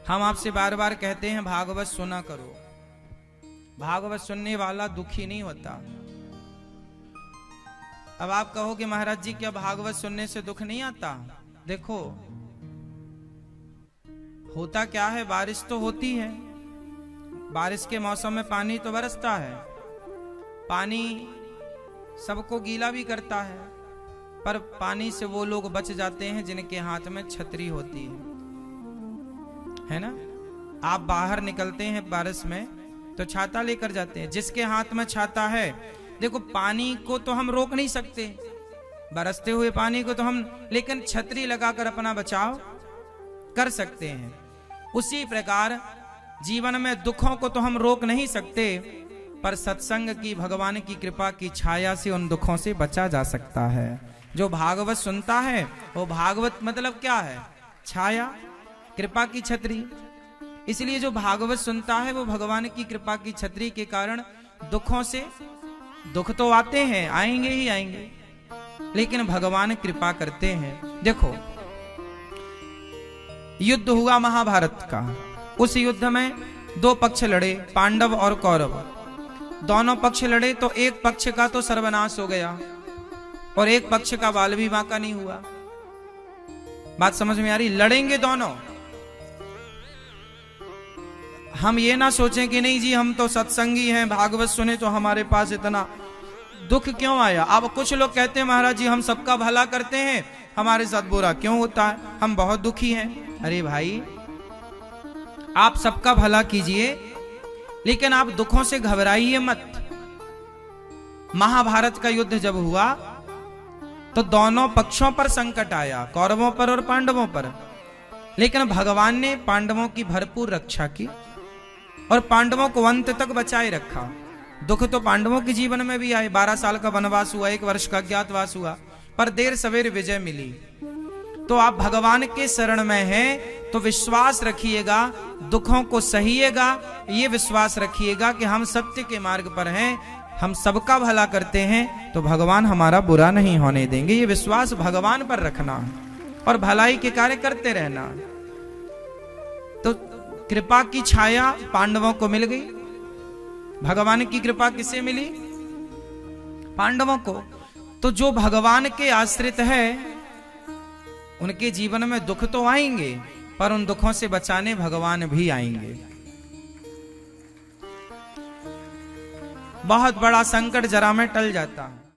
हम आपसे बार बार कहते हैं भागवत सुना करो। भागवत सुनने वाला दुखी नहीं होता। अब आप कहो कि महाराज जी क्या भागवत सुनने से दुख नहीं आता? देखो होता क्या है, बारिश तो होती है, बारिश के मौसम में पानी तो बरसता है, पानी सबको गीला भी करता है, पर पानी से वो लोग बच जाते हैं जिनके हाथ में छतरी होती है ना। आप बाहर निकलते हैं बारिश में तो छाता लेकर जाते हैं, जिसके हाथ में छाता है। देखो पानी को तो हम रोक नहीं सकते, बरसते हुए पानी को तो हम, लेकिन छतरी लगाकर अपना बचाव कर सकते हैं। उसी प्रकार जीवन में दुखों को तो हम रोक नहीं सकते, पर सत्संग की, भगवान की कृपा की छाया से उन दुखों से बचा जा सकता है। जो भागवत सुनता है वो, भागवत मतलब क्या है? छाया, कृपा की छतरी। इसलिए जो भागवत सुनता है वो भगवान की कृपा की छतरी के कारण दुखों से, दुख तो आते हैं, आएंगे ही आएंगे, लेकिन भगवान कृपा करते हैं। देखो युद्ध हुआ महाभारत का, उस युद्ध में दो पक्ष लड़े, पांडव और कौरव। दोनों पक्ष लड़े तो एक पक्ष का तो सर्वनाश हो गया और एक पक्ष का बाल भी बांका नहीं हुआ। बात समझ में आ रही? लड़ेंगे दोनों। हम ये ना सोचें कि नहीं जी हम तो सत्संगी हैं, भागवत सुने तो हमारे पास इतना दुख क्यों आया। अब कुछ लोग कहते हैं महाराज जी हम सबका भला करते हैं, हमारे साथ बुरा क्यों होता है, हम बहुत दुखी हैं। अरे भाई आप सबका भला कीजिए, लेकिन आप दुखों से घबराइए मत। महाभारत का युद्ध जब हुआ तो दोनों पक्षों पर संकट आया, कौरवों पर और पांडवों पर, लेकिन भगवान ने पांडवों की भरपूर रक्षा की और पांडवों को अंत तक बचाए रखा। दुख तो पांडवों के जीवन में भी आए, 12 साल का वनवास हुआ, 1 वर्ष का अज्ञातवास हुआ, पर देर सवेर विजय मिली। तो आप भगवान के शरण में हैं तो विश्वास रखिएगा, दुखों को सहिएगा, ये विश्वास रखिएगा कि हम सत्य के मार्ग पर हैं, हम सबका भला करते हैं तो भगवान हमारा बुरा नहीं होने देंगे। ये विश्वास भगवान पर रखना और भलाई के कार्य करते रहना। तो कृपा की छाया पांडवों को मिल गई। भगवान की कृपा किसे मिली? पांडवों को। तो जो भगवान के आश्रित है उनके जीवन में दुख तो आएंगे, पर उन दुखों से बचाने भगवान भी आएंगे। बहुत बड़ा संकट जरा में टल जाता है।